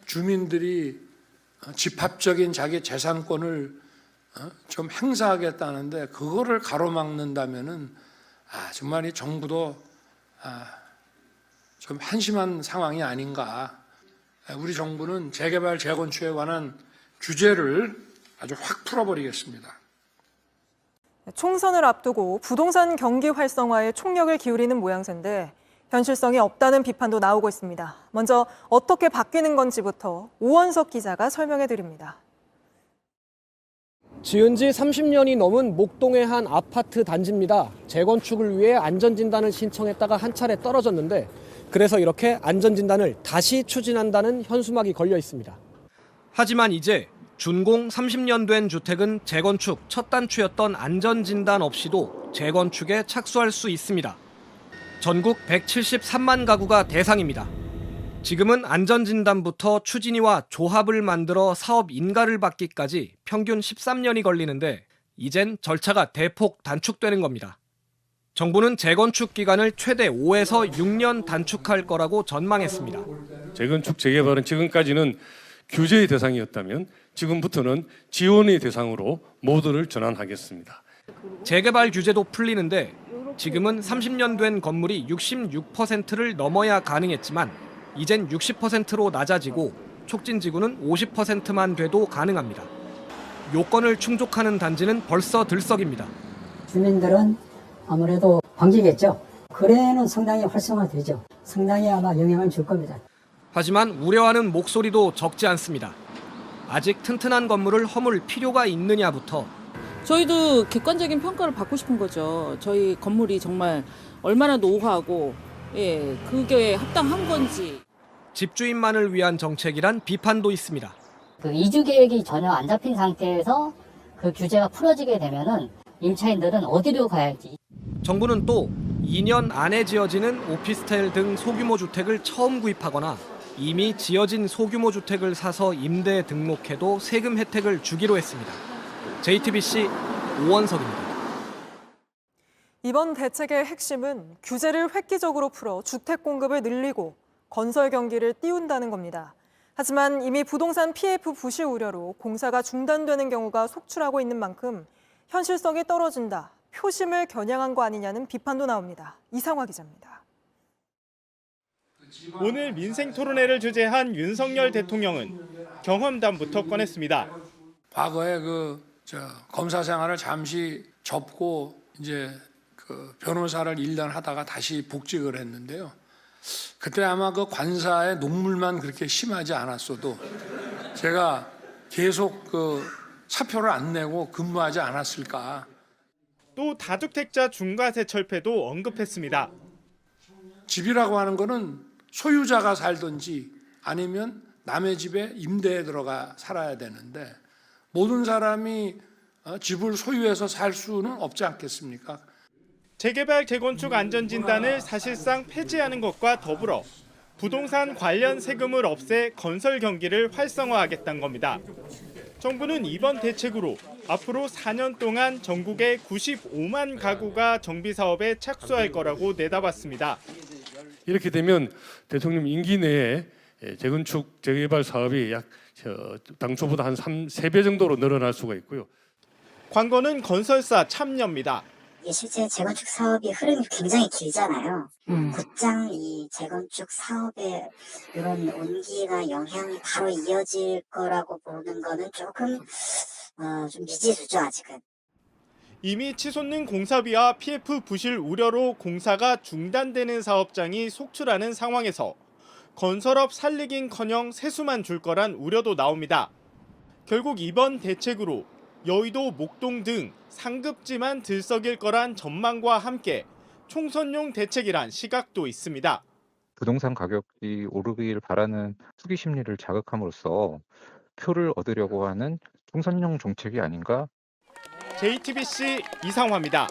주민들이 집합적인 자기 재산권을 좀 행사하겠다는데 그거를 가로막는다면은 정말 이 정부도 좀 한심한 상황이 아닌가. 우리 정부는 재개발 재건축에 관한 규제를 아주 확 풀어버리겠습니다. 총선을 앞두고 부동산 경기 활성화에 총력을 기울이는 모양새인데 현실성이 없다는 비판도 나오고 있습니다. 먼저 어떻게 바뀌는 건지부터 오원석 기자가 설명해 드립니다. 지은 지 30년이 넘은 목동의 한 아파트 단지입니다. 재건축을 위해 안전진단을 신청했다가 한 차례 떨어졌는데 그래서 이렇게 안전진단을 다시 추진한다는 현수막이 걸려 있습니다. 하지만 이제 준공 30년 된 주택은 재건축 첫 단추였던 안전진단 없이도 재건축에 착수할 수 있습니다. 전국 173만 가구가 대상입니다. 지금은 안전진단부터 추진위와 조합을 만들어 사업 인가를 받기까지 평균 13년이 걸리는데 이젠 절차가 대폭 단축되는 겁니다. 정부는 재건축 기간을 최대 5에서 6년 단축할 거라고 전망했습니다. 재건축 재개발은 지금까지는 규제의 대상이었다면 지금부터는 지원의 대상으로 모두를 전환하겠습니다. 재개발 규제도 풀리는데 지금은 30년 된 건물이 66%를 넘어야 가능했지만 이젠 60%로 낮아지고 촉진지구는 50%만 돼도 가능합니다. 요건을 충족하는 단지는 벌써 들썩입니다. 주민들은 아무래도 반기겠죠. 거래는 상당히 활성화되죠. 상당히 아마 영향을 줄 겁니다. 하지만 우려하는 목소리도 적지 않습니다. 아직 튼튼한 건물을 허물 필요가 있느냐부터 저희도 객관적인 평가를 받고 싶은 거죠. 저희 건물이 정말 얼마나 노후하고 그게 합당한 건지. 집주인만을 위한 정책이란 비판도 있습니다. 그 이주 계획이 전혀 안 잡힌 상태에서 그 규제가 풀어지게 되면은 임차인들은 어디로 가야 할지. 정부는 또 2년 안에 지어지는 오피스텔 등 소규모 주택을 처음 구입하거나 이미 지어진 소규모 주택을 사서 임대에 등록해도 세금 혜택을 주기로 했습니다. JTBC 오원석입니다. 이번 대책의 핵심은 규제를 획기적으로 풀어 주택 공급을 늘리고 건설 경기를 띄운다는 겁니다. 하지만 이미 부동산 PF 부실 우려로 공사가 중단되는 경우가 속출하고 있는 만큼 현실성이 떨어진다, 표심을 겨냥한 거 아니냐는 비판도 나옵니다. 이상화 기자입니다. 오늘 민생 토론회를 주재한 윤석열 대통령은 경험담부터 꺼냈습니다. 과거에 검사 생활을 잠시 접고 이제 변호사를 1년 하다가 다시 복직을 했는데요. 그때 아마 그 관사의 녹물만 그렇게 심하지 않았어도 제가 계속 사표를 안 내고 근무하지 않았을까. 또 다주택자 중과세 철폐도 언급했습니다. 집이라고 하는 거는 소유자가 살든지 아니면 남의 집에 임대에 들어가 살아야 되는데 모든 사람이 집을 소유해서 살 수는 없지 않겠습니까? 재개발 재건축 안전진단을 사실상 폐지하는 것과 더불어 부동산 관련 세금을 없애 건설 경기를 활성화하겠다는 겁니다. 정부는 이번 대책으로 앞으로 4년 동안 전국의 95만 가구가 정비 사업에 착수할 거라고 내다봤습니다. 이렇게 되면 대통령 임기 내에 재건축 재개발 사업이 약 당초보다 한 3배 정도로 늘어날 수가 있고요. 관건은 건설사 참여입니다. 실제 재건축 사업이 흐름이 굉장히 길잖아요. 곧장 이 재건축 사업에 이런 온기나 영향이 바로 이어질 거라고 보는 거는 조금 좀 미지수죠, 아직은. 이미 치솟는 공사비와 PF 부실 우려로 공사가 중단되는 사업장이 속출하는 상황에서 건설업 살리긴커녕 세수만 줄 거란 우려도 나옵니다. 결국 이번 대책으로 여의도, 목동 등 상급지만 들썩일 거란 전망과 함께 총선용 대책이란 시각도 있습니다. 부동산 가격이 오르기를 바라는 투기 심리를 자극함으로써 표를 얻으려고 하는 총선용 정책이 아닌가? JTBC 이상화입니다.